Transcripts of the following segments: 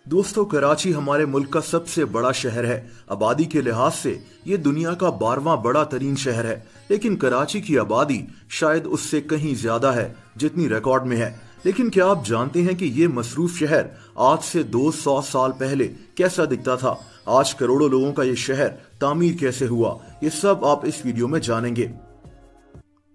दोस्तों, कराची हमारे मुल्क का सबसे बड़ा शहर है। आबादी के लिहाज से ये दुनिया का 12वां बड़ा तरीन शहर है, लेकिन कराची की आबादी शायद उससे कहीं ज्यादा है जितनी रिकॉर्ड में है। लेकिन क्या आप जानते हैं कि ये मसरूफ शहर आज से 200 साल पहले कैसा दिखता था? आज करोड़ों लोगों का ये शहर तामीर कैसे हुआ, ये सब आप इस वीडियो में जानेंगे।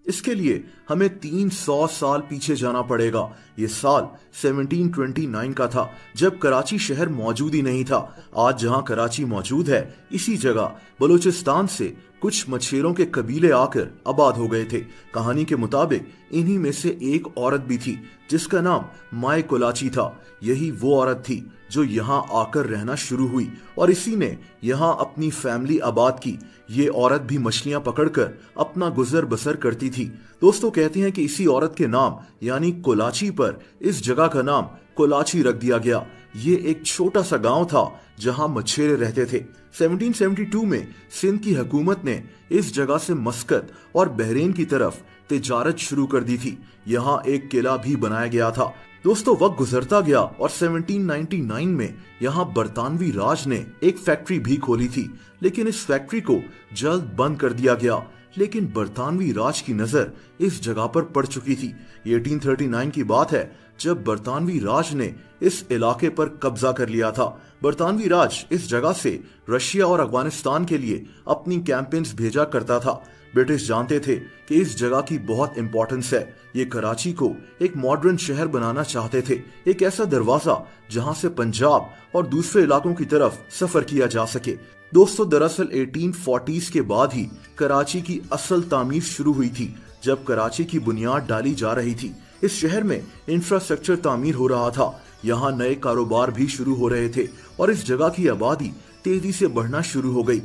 इसके लिए हमें 300 साल पीछे जाना पड़ेगा। ये साल 1729 का था, जब कराची शहर मौजूद ही नहीं था। आज जहां कराची मौजूद है, इसी जगह बलूचिस्तान से कुछ मछेरों के कबीले आकर आबाद हो गए थे। कहानी के मुताबिक इन्हीं में से एक औरत भी थी जिसका नाम माए कोलाची था। यही वो औरत थी जो यहाँ आकर रहना शुरू हुई और इसी ने यहाँ अपनी फैमिली आबाद की। ये औरत भी मछलियां पकड़कर अपना गुजर बसर करती थी। दोस्तों, कहते हैं कि इसी औरत के नाम यानी कोलाची पर इस जगह का नाम कोलाची रख दिया गया। ये एक छोटा सा गांव था जहां मछेरे रहते थे। 1772 में सिंध की हुकूमत ने इस जगह से मस्कत और बहरीन की तरफ तिजारत शुरू कर दी थी। यहाँ एक किला भी बनाया गया था। दोस्तों, वक्त गुजरता गया और 1799 में यहाँ बरतानवी राज ने एक फैक्ट्री भी खोली थी, लेकिन इस फैक्ट्री को जल्द बंद कर दिया गया। लेकिन बरतानवी राज की नजर इस जगह पर पड़ चुकी थी। 1839 की बात है जब बरतानवी राज ने इस इलाके पर कब्जा कर लिया था। बरतानवी राज इस जगह से रशिया और अफगानिस्तान के लिए अपनी कैंपेन्स भेजा करता था। ब्रिटिश जानते थे कि इस जगह की बहुत इंपॉर्टेंस है। ये कराची को एक मॉडर्न शहर बनाना चाहते थे, एक ऐसा दरवाजा जहां से पंजाब और दूसरे इलाकों की तरफ सफर किया जा सके। दोस्तों, दरअसल 1840s के बाद ही कराची की असल तामीर शुरू हुई थी, जब कराची की बुनियाद डाली जा रही थी। इस शहर में इंफ्रास्ट्रक्चर तामीर हो रहा था, यहाँ नए कारोबार भी शुरू हो रहे थे और इस जगह की आबादी तेजी से बढ़ना शुरू हो गई।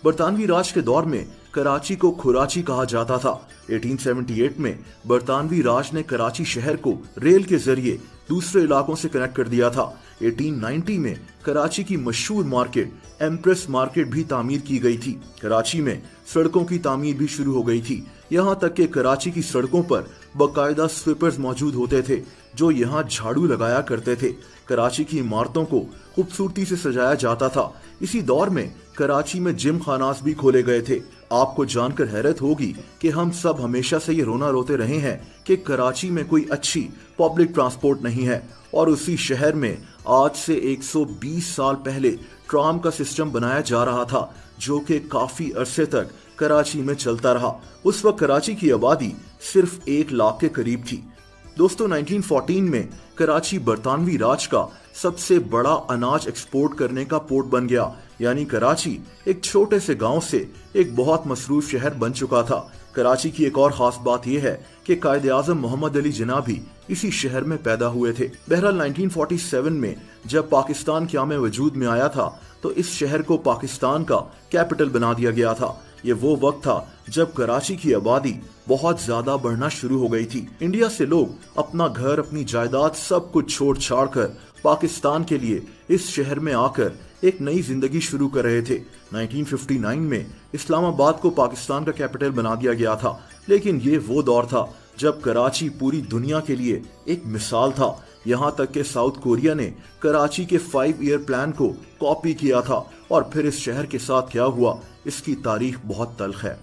बरतानवी राज के दौर में कराची को खुराची कहा जाता था। 1878 में बरतानवी राज ने कराची शहर को रेल के जरिए दूसरे इलाकों से कनेक्ट कर दिया था। 1890 में कराची की मशहूर मार्केट एम्प्रेस मार्केट भी तामीर की गई थी। कराची में सड़कों की तामीर भी शुरू हो गई थी, यहाँ तक कि कराची की सड़कों पर बाकायदा स्वीपर्स मौजूद होते थे जो यहाँ झाड़ू लगाया करते थे। कराची की इमारतों को खूबसूरती से सजाया जाता था। इसी दौर में कराची में जिम खानास भी खोले गए थे। आपको जानकर हैरत होगी कि हम सब हमेशा से ये रोना रोते रहे हैं कि कराची में कोई अच्छी पब्लिक ट्रांसपोर्ट नहीं है, और उसी शहर में आज से 120 साल पहले ट्राम का सिस्टम बनाया जा रहा था जो कि काफी अरसे तक कराची में चलता रहा। उस वक्त कराची की आबादी सिर्फ 1 लाख के करीब थी। दोस्तों, 1914 में कराची बरतानवी राज का सबसे बड़ा अनाज एक्सपोर्ट करने का पोर्ट बन गया, यानी कराची एक छोटे से गांव से एक बहुत मसरूफ शहर बन चुका था। कराची की एक और खास बात यह है कि कायदे आजम मोहम्मद अली जिन्ना भी इसी शहर में पैदा हुए थे। बहरहाल 1947 में जब पाकिस्तान क़याम वजूद में आया था तो इस शहर को पाकिस्तान का कैपिटल बना दिया गया था। ये वो वक्त था जब कराची की आबादी बहुत ज्यादा बढ़ना शुरू हो गई थी। इंडिया से लोग अपना घर, अपनी जायदाद सब कुछ छोड़ छाड़ कर पाकिस्तान के लिए इस शहर में आकर एक नई जिंदगी शुरू कर रहे थे। 1959 में इस्लामाबाद को पाकिस्तान का कैपिटल बना दिया गया था, लेकिन ये वो दौर था जब कराची पूरी दुनिया के लिए एक मिसाल था। यहाँ तक कि साउथ कोरिया ने कराची के 5 ईयर प्लान को कॉपी किया था, और फिर इस शहर के साथ क्या हुआ इसकी तारीख बहुत तल्ख है।